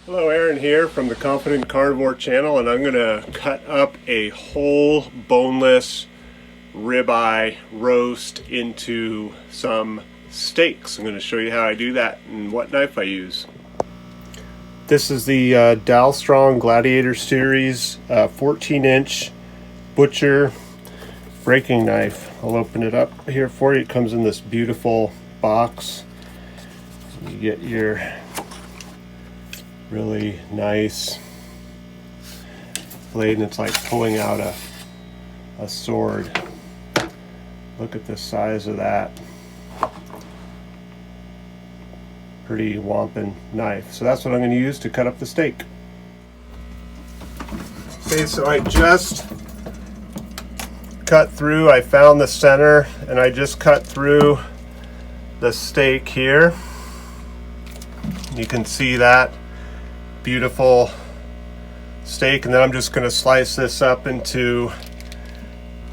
Hello, Aaron here from the Confident Carnivore channel, and I'm going to cut up a whole boneless ribeye roast into some steaks. I'm going to show you how I do that and what knife I use. This is the Dalstrong Gladiator series 14-inch butcher breaking knife. I'll open it up here for you. It comes in this beautiful box. You get your really nice blade, and it's like pulling out a sword. Look at the size of that. Pretty wampin knife. So that's what I'm going to use to cut up the steak. Okay, so I just cut through, I found the center, and I just cut through the steak here. You can see that beautiful steak, and then I'm just going to slice this up into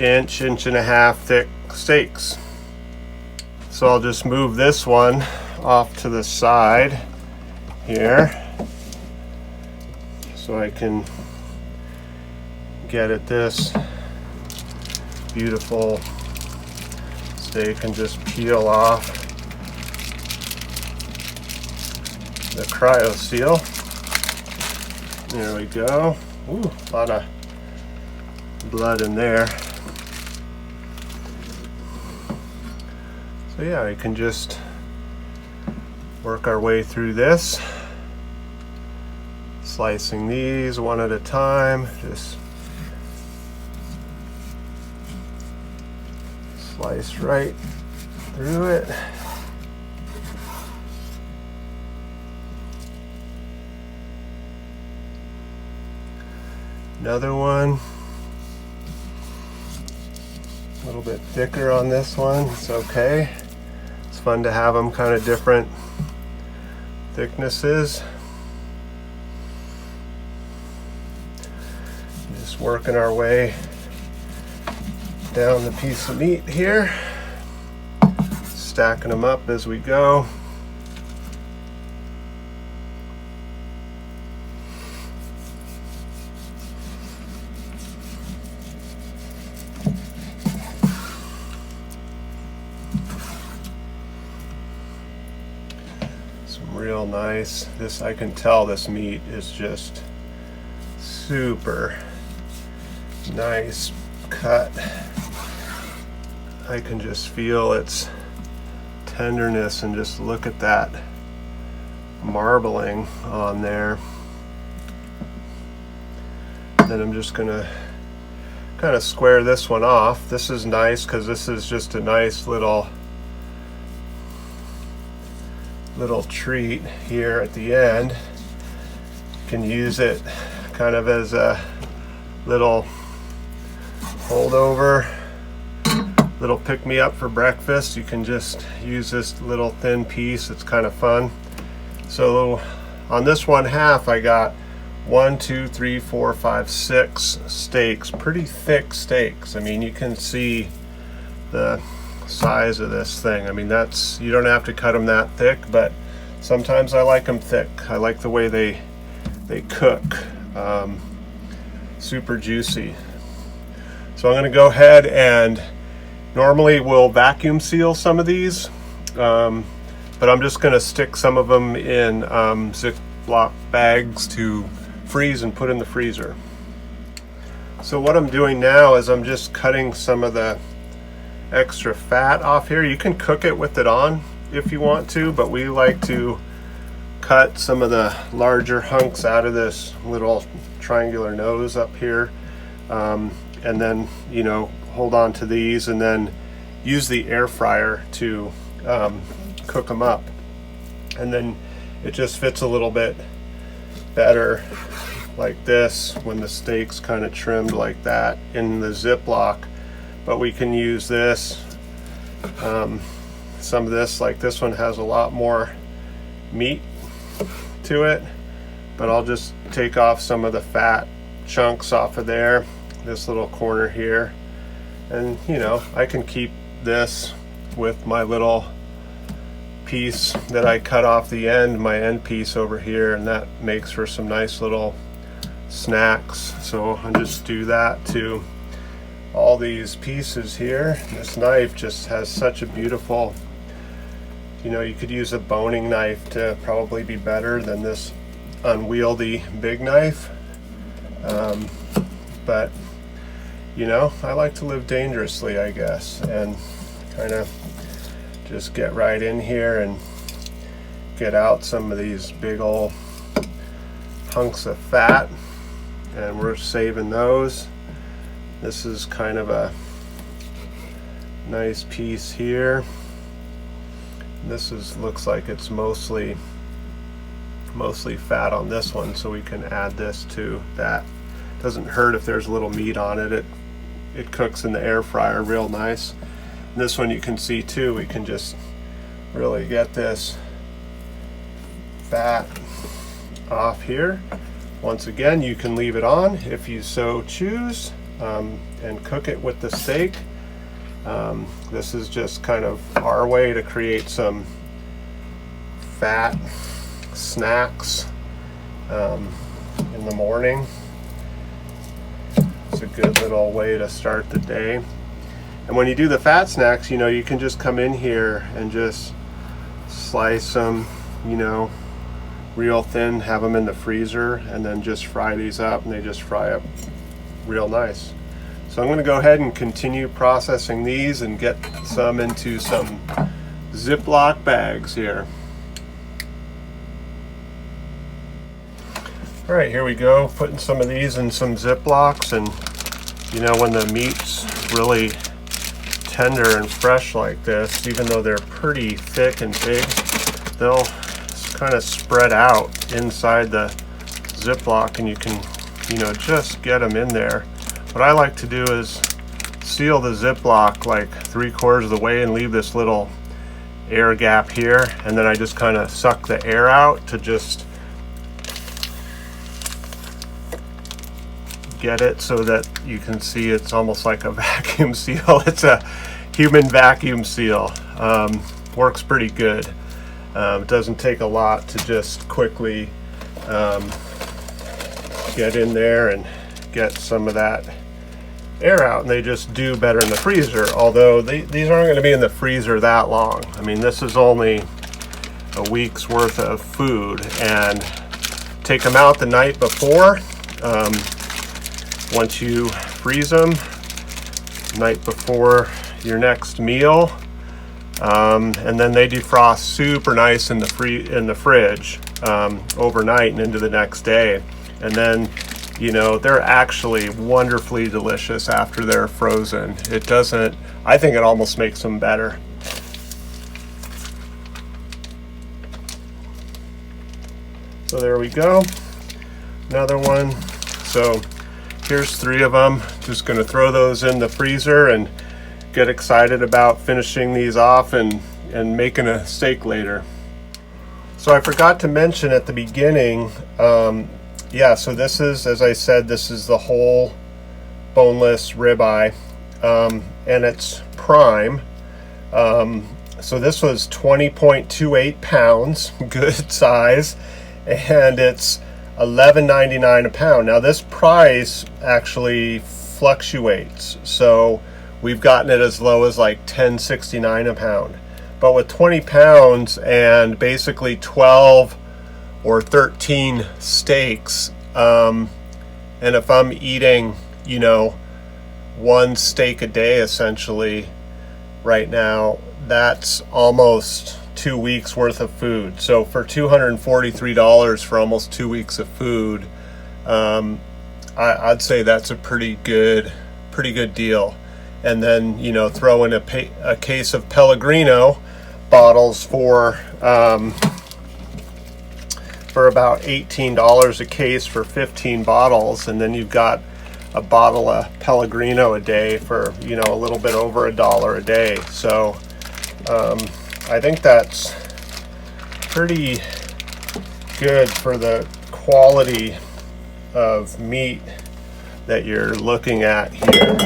inch and a half thick steaks. So I'll just move this one off to the side here so I can get at this beautiful steak and just peel off the cryo seal. There we go. Ooh, a lot of blood in there. So yeah, we can just work our way through this, slicing these one at a time. Just slice right through it. Another one, a little bit thicker on this one. It's okay. It's fun to have them kind of different thicknesses. Just working our way down the piece of meat here, stacking them up as we go. Real nice. This, I can tell this meat is just super nice cut. I can just feel its tenderness, and just look at that marbling on there. Then I'm just gonna kind of square this one off. This is nice because this is just a nice little treat here at the end. You can use it kind of as a little holdover, little pick-me-up for breakfast. You can just use this little thin piece. It's kind of fun. So on this one half, I got 1, 2, 3, 4, 5, 6 steaks, pretty thick steaks. I mean, you can see the size of this thing. I mean, that's, you don't have to cut them that thick, but sometimes I like them thick. I like the way they cook. Super juicy. So I'm going to go ahead and normally we'll vacuum seal some of these, but I'm just going to stick some of them in Ziploc bags to freeze and put in the freezer. So what I'm doing now is I'm just cutting some of the extra fat off here. You can cook it with it on if you want to, but we like to cut some of the larger hunks out of this little triangular nose up here, and then, you know, hold on to these and then use the air fryer to cook them up, and then it just fits a little bit better like this when the steak's kind of trimmed like that in the Ziploc. But we can use this, some of this, like this one has a lot more meat to it, but I'll just take off some of the fat chunks off of there, this little corner here, and you know, I can keep this with my little piece that I cut off the end, my end piece over here, and that makes for some nice little snacks. So I'll just do that to all these pieces here. This knife just has such a beautiful, you know, you could use a boning knife to probably be better than this unwieldy big knife. But you know, I like to live dangerously, I guess, and kind of just get right in here and get out some of these big old hunks of fat, and we're saving those. This is kind of a nice piece here. This looks like it's mostly fat on this one, so we can add this to that. Doesn't hurt if there's a little meat on it. It cooks in the air fryer real nice. And this one you can see too, we can just really get this fat off here. Once again, you can leave it on if you so choose, and cook it with the steak. This is just kind of our way to create some fat snacks in the morning. It's a good little way to start the day. And when you do the fat snacks, you know, you can just come in here and just slice them, you know, real thin, have them in the freezer, and then just fry these up, and they just fry up real nice. So I'm going to go ahead and continue processing these and get some into some Ziploc bags here. All right, here we go, putting some of these in some Ziplocs. And you know, when the meat's really tender and fresh like this, even though they're pretty thick and big, they'll kind of spread out inside the Ziploc, and you can, you know, just get them in there. What I like to do is seal the Ziploc like 3/4 of the way and leave this little air gap here, and then I just kind of suck the air out to just get it so that you can see it's almost like a vacuum seal. It's a human vacuum seal. Works pretty good. It doesn't take a lot to just quickly get in there and get some of that air out, and they just do better in the freezer, although these aren't going to be in the freezer that long. I mean, this is only a week's worth of food, and take them out the night before. Once you freeze them, night before your next meal, and then they defrost super nice in the fridge overnight and into the next day. And then, you know, they're actually wonderfully delicious after they're frozen. It doesn't, I think it almost makes them better. So there we go, another one. So here's 3 of them. Just going to throw those in the freezer and get excited about finishing these off and making a steak later. So I forgot to mention at the beginning, yeah, so this is, as I said, this is the whole boneless ribeye, and it's prime. So this was 20.28 pounds, good size, and it's $11.99 a pound. Now this price actually fluctuates, so we've gotten it as low as like $10.69 a pound. But with 20 pounds and basically 12 or 13 steaks, and if I'm eating, you know, 1 steak a day essentially right now, that's almost 2 weeks worth of food. So for $243 for almost 2 weeks of food, I'd say that's a pretty good deal. And then, you know, throw in a case of Pellegrino bottles for about $18 a case for 15 bottles, and then you've got a bottle of Pellegrino a day for, you know, a little bit over $1 a day. So I think that's pretty good for the quality of meat that you're looking at here.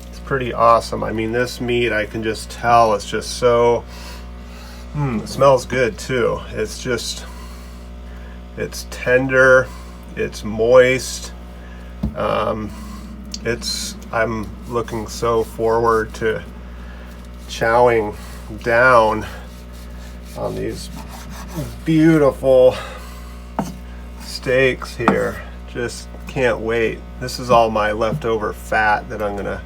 It's pretty awesome. I mean, this meat, I can just tell it's just so It smells good too. It's just, it's tender, it's moist. I'm looking so forward to chowing down on these beautiful steaks here. Just can't wait. This is all my leftover fat that I'm gonna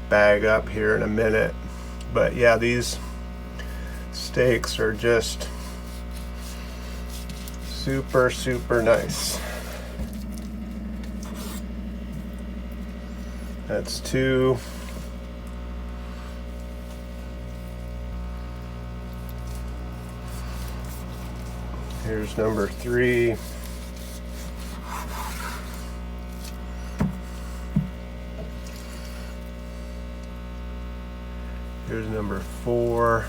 bag up here in a minute. But yeah, these steaks are just super, super nice. That's 2. Here's number 3. Here's number 4.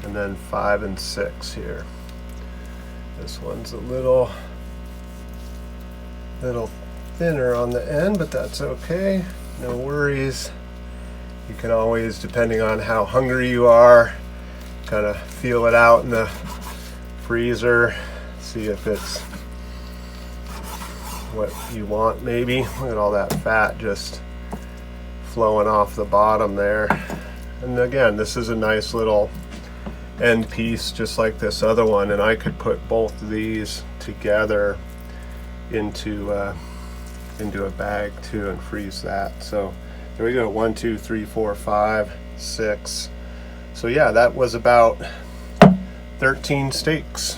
And then 5 and 6 here. This one's a little thinner on the end, but that's okay. No worries. You can always, depending on how hungry you are, kind of feel it out in the freezer. See if it's what you want maybe. Look at all that fat just flowing off the bottom there. And again, this is a nice little end piece just like this other one, and I could put both of these together into a bag too and freeze that. So there we go, 1, 2, 3, 4, 5, 6. So yeah, that was about 13 steaks.